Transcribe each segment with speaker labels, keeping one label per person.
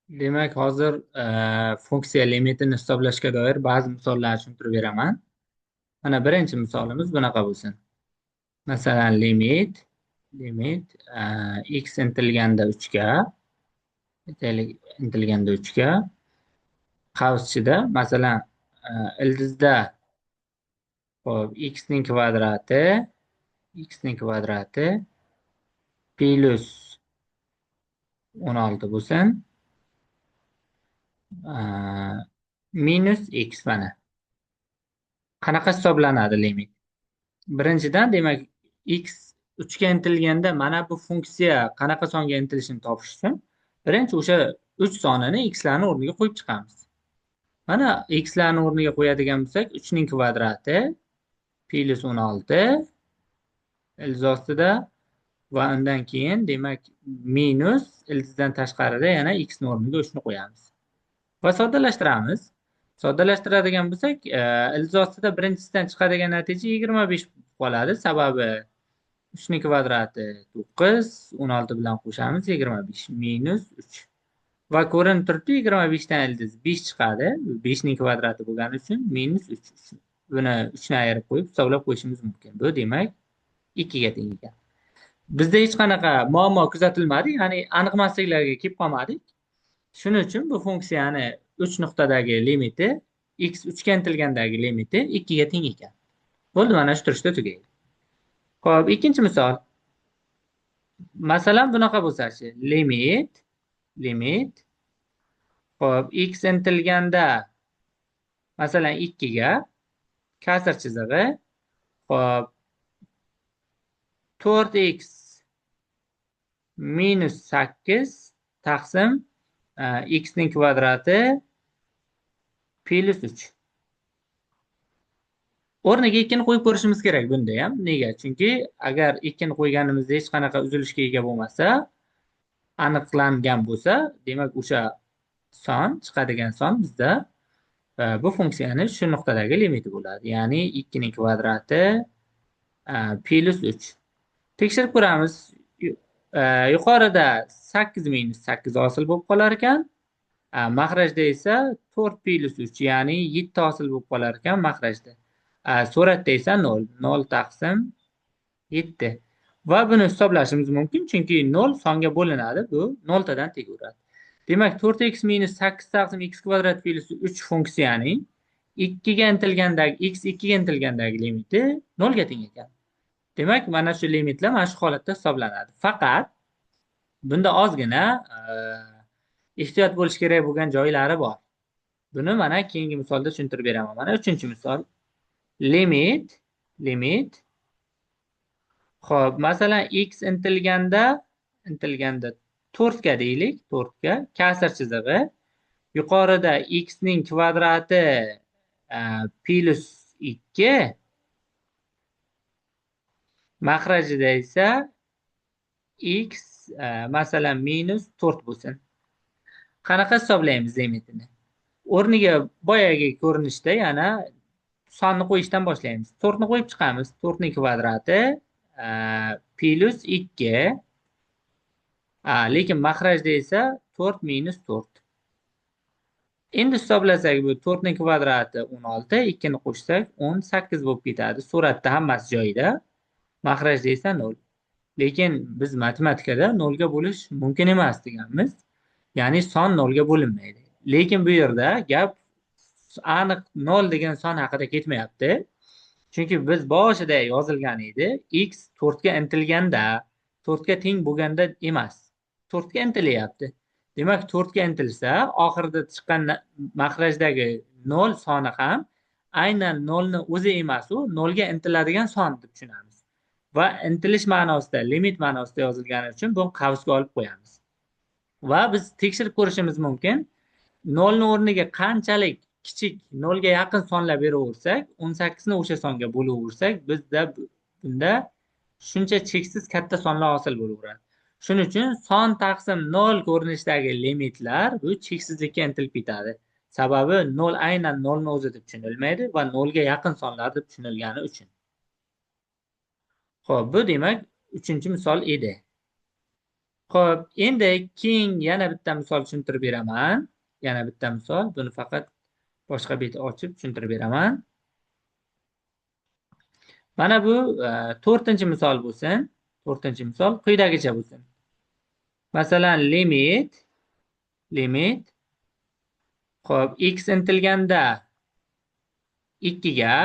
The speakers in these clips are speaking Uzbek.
Speaker 1: Demak, hozir funksiya limitini hisoblashga doir ba'zi misollarni tushuntirib beraman. Mana birinchi misolimiz bunaqa bo'lsin. Masalan, limit x intilganda 3 ga, aytaylik intilganda 3 ga, qavs ichida, masalan, ildizda hop x ning kvadrati plus 16 bo'lsin, minus x mana. Qanaqa hisoblanadi limit? Birinchidan, demak, x 3 ga intilganda mana bu funksiya qanaqa songa intilishini topish uchun birinchi o'sha 3 sonini x larni o'rniga qo'yib chiqamiz. Mana x larni o'rniga qo'yadigan bo'lsak, 3 ning kvadrati plus 16 ildiz ostida va undan keyin demak minus ildizdan tashqarida yana x ni o'rniga 3 ni qo'yamiz. Va soddalashtiramiz. Soddalashtiradigan bo'lsak, ildiz ostida birinchisidan chiqadigan natija 25 bo'lib qoladi. Sababi 3 ning kvadrati 9, 16 bilan qo'shamiz 25 minus 3. Va ko'rinib turibdi, 25 dan ildiz 5 chiqadi. 5 ning kvadrati bo'lgani uchun minus 3. Buni 3 ni ayirib qo'yib hisoblab qo'yishimiz mumkin. Bu demak 2 ga teng ekan. Bizda hech qanaqa muammo kuzatilmadi, ya'ni aniqmasliklarga kelib qolmadik. Shuning uchun bu funksiyani 3 nuqtadagi limiti x 3 ga intilgandagi limiti 2 ga teng ekan. Bo'ldi, mana shu turishda tugaydi. Xo'p, ikkinchi misol. Masalan, bunaqa bo'lsa-chi, limit xo'p, x intilganda masalan 2 ga, kasr chizig'i, xo'p, 4x minus 8 taqsim x ning kvadrati plus 3. O'rniga 2 ni qo'yib ko'rishimiz kerak bunda ham. Nega? Chunki agar 2 ni qo'yganimizda hech qanaqa uzilishga ega bo'lmasa, aniqlangan bo'lsa, demak o'sha son, chiqadigan son bizda bu funksiyani shu nuqtadagi limiti bo'ladi. Ya'ni 2 ning kvadrati plus 3. Tekshirib ko'ramiz. Yuqorida 8 minus 8 hosil bo'lib qolar ekan. Mahrajda esa 4 plus 3, ya'ni 7 hosil bo'lib qolar ekan mahrajda. Suratda esa 0. 0 taqsim 7. Va buni hisoblashimiz mumkin, chunki 0 songa bo'linadi. Bu 0 tadan tegaveradi. Demak, 4x minus 8 taqsim x kvadrat plus 3 funksiyaning 2 ga intilgandagi x 2 ga intilgandagi limiti 0 ga teng ekan. Demak, mana shu limitlar mana shu holatda hisoblanadi. Faqat bunda ozgina ehtiyot bo'lish kerak bo'lgan joylari bor. Buni mana keyingi misolda tushuntirib beraman. Mana 3-misol. Limit. Xo'p, masalan x intilganda 4 ga deylik, 4 ga kasr chizig'i. Yuqorida x ning kvadrati plus 2, mahrajida esa x masalan minus 4 bo'lsin. Qanaqa hisoblaymiz limitini? O'rniga boyagi ko'rinishda yana sonni qo'yishdan boshlaymiz. 4 ni qo'yib chiqamiz. 4 ning kvadrati plus 2, lekin mahrajda esa 4 minus 4. Endi hisoblasak, bu 4 ning kvadrati 16, 2 ni qo'shsak 18 bo'lib ketadi. Suratda hammasi joyida. Mahrajda esa 0. Lekin biz matematikada 0 ga bo'lish mumkin emas deganmiz. Ya'ni son 0 ga bo'linmaydi. Lekin bu yerda gap aniq 0 degan son haqida ketmayapti. Chunki biz boshida yozilgan edi, x 4 ga intilganda, 4 ga teng bo'lganda emas. 4 ga intilyapti. Demak, 4 ga intilsa, oxirida chiqqan mahrajdagi 0 soni ham aynan 0 ni o'zi emas, u 0 ga intiladigan son deb tushunamiz. Va intilish ma'nosida, limit ma'nosida yozilgani uchun buni qavsga olib qo'yamiz. Va biz tekshirib ko'rishimiz mumkin, 0 ni o'rniga qanchalik kichik 0 ga yaqin sonlar beraversak, 18 ni o'sha songa bo'laversak, bizda bunda shuncha cheksiz katta sonlar hosil bo'laveradi. Shuning uchun son taqsim 0 ko'rinishidagi limitlar bu cheksizlikka intilib ketadi. Sababi 0 aynan 0 ni o'zi deb tushunilmaydi va 0 ga yaqin sonlar deb tushunilgani uchun. Xo'p, bu demak 3-misol edi. Xo'p, endi keyin yana bitta misol tushuntirib beraman. Yana bitta misol. Buni faqat boshqa bet ochib tushuntirib beraman. Mana bu 4-chi misol bo'lsin. 4-chi misol quyidagicha bo'lsin. Masalan, limit xo'p, x intilganda 2 ga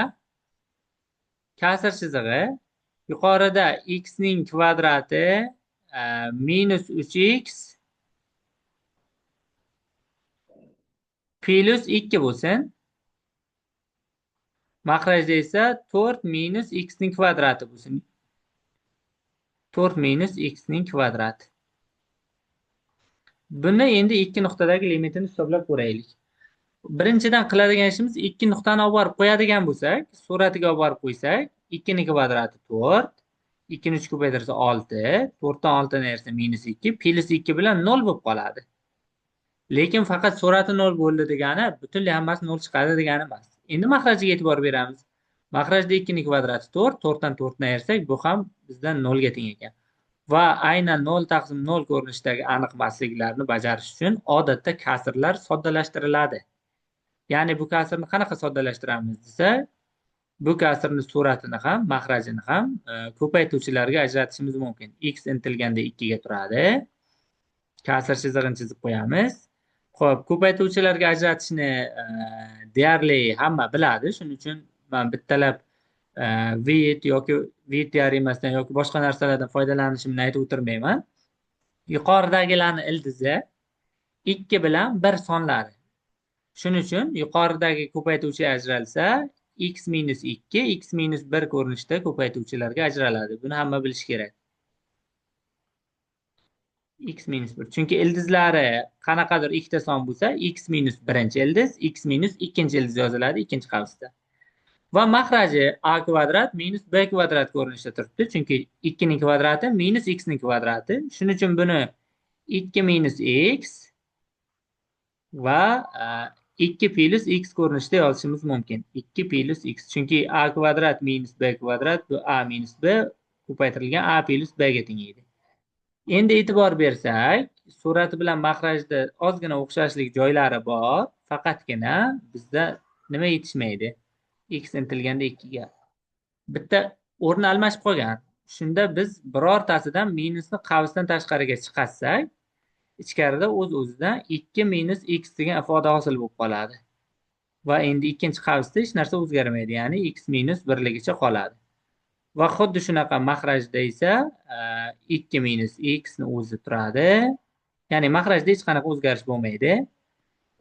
Speaker 1: kasr chizig'i yuqorida x ning kvadrati minus 3x plus 2 bo'lsin. Makrajda esa 4 minus x ning kvadrati bo'lsin. 4 minus x ning kvadrati. Buni endi ikki nuqtadagi limitini hisoblab ko'raylik. Birinchidan qiladigan ishimiz ikki nuqtani olib borib qo'yadigan bo'lsak, suratiga olib borib qo'ysak, 2 ning kvadrati 4, 2 ni 3 ko'paytirsa 6, 4 dan 6 ni ayirsa minus 2, plus 2 bilan 0 bo'lib qoladi. Lekin faqat surati 0 bo'ldi degani butunlay hammasi 0 chiqadi degani emas. Endi makrajiga e'tibor beramiz. Makrajda 2 ning kvadrati 4, 4 dan 4 ni ayirsak, bu ham bizdan 0 ga teng ekan. Va aynan 0 taqsim 0 ko'rinishidagi aniq emasliklarni bajarish uchun odatda kasrlar soddalashtiriladi. Ya'ni bu kasrni qanaqa soddalashtiramiz desa, bu kasrni suratini ham, makrajini ham ko'paytuvchilarga ajratishimiz mumkin. X intilganda 2 ga turadi. Kasr chizig'ini chizib qo'yamiz. Xo'p, ko'paytuvchilarga ajratishni deyarli hamma biladi. Shuning uchun men bittalab Vit yoki Vit teoremasidan yoki boshqa narsalardan foydalanishimni aytib o'tirmayman. Yuqoridagilarni ildizi 2 bilan 1 sonlari. Shuning uchun yuqoridagi ko'paytuvchi ajralsa, x minus 2, x minus 1 ko'rinishda ko'paytuvchilarga ajraladi. Buni hamma bilish kerak. X minus 1. Chunki ildizlari qanaqadir ikkita son bo'lsa, x minus 1-chi ildiz, x minus 2-chi ildiz yoziladi ikkinchi qavsda. Va makraji a kvadrat minus b kvadrat ko'rinishda turibdi. Chunki 2 ning kvadrati minus x ning kvadrati. Shuning uchun buni 2 minus x va 2 plus x ko'rinishda yozishimiz mumkin. 2 plus x. Chunki a kvadrat minus b kvadrat bu a minus b ko'paytirilgan a plus b ga tengaydi. Endi e'tibor bersak, surati bilan makrajda ozgina o'xshashlik joylari bor, faqatgina bizda nima yetishmaydi? X intilganda 2 ga. Bitta o'rni almashib qolgan. Shunda biz birortasidan minusni qavsdan tashqariga chiqarsak, ichkarida o'z-o'zidan 2 minus x degan ifoda hosil bo'lib qoladi. Va endi ikkinchi qavsda hech narsa o'zgarmaydi, ya'ni x minus 1 ligicha qoladi. Va xuddi shunaqa makrajda esa 2 minus x ni o'zi turadi. Ya'ni makrajda hech qanaqa o'zgarish bo'lmaydi.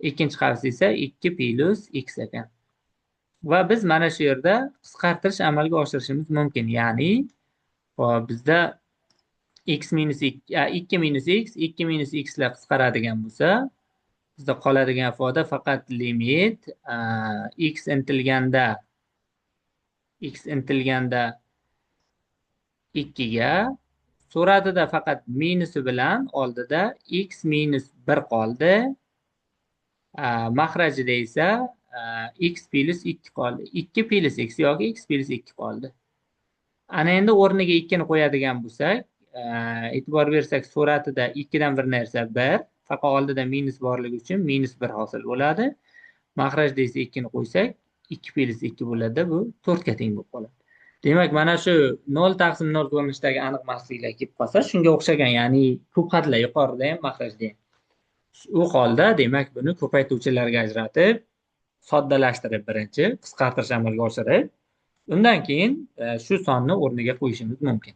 Speaker 1: Ikkinchi qavs esa 2 plus x ekan. Va biz mana shu yerda qisqartirish amalga oshirishimiz mumkin. Ya'ni bizda x minus 2 minus x, 2 minus x lar qisqaradigan bo'lsa, bizda qoladigan ifoda faqat limit x intilganda 2 ga, suratida faqat minusi bilan oldida x minus 1 qoldi. Makrajida esa x plus 2 qoldi. 2 plus x yoki x plus 2 qoldi. Ana endi o'rniga 2 ni qo'yadigan bo'lsak, e'tibor bersak, suratida 2 dan 1 ni ayirsa 1, faqat oldida minus borligi uchun minus 1 hosil bo'ladi. Makrajda esa 2 ni qo'ysak, 2 plus 2 bo'ladi. Bu 4 ga teng bo'lib qoladi. Demak, mana shu 0 taqsim 0 ko'rinishdagi aniq emasliklar kelib qolsa, shunga o'xshagan, ya'ni ko'p xatlar yuqorida ham, makrajda ham. U holda, demak, buni ko'paytuvchilarga ajratib, soddalashtirib birinchi qisqartirish amalga oshirib, undan keyin shu sonni o'rniga qo'yishimiz mumkin.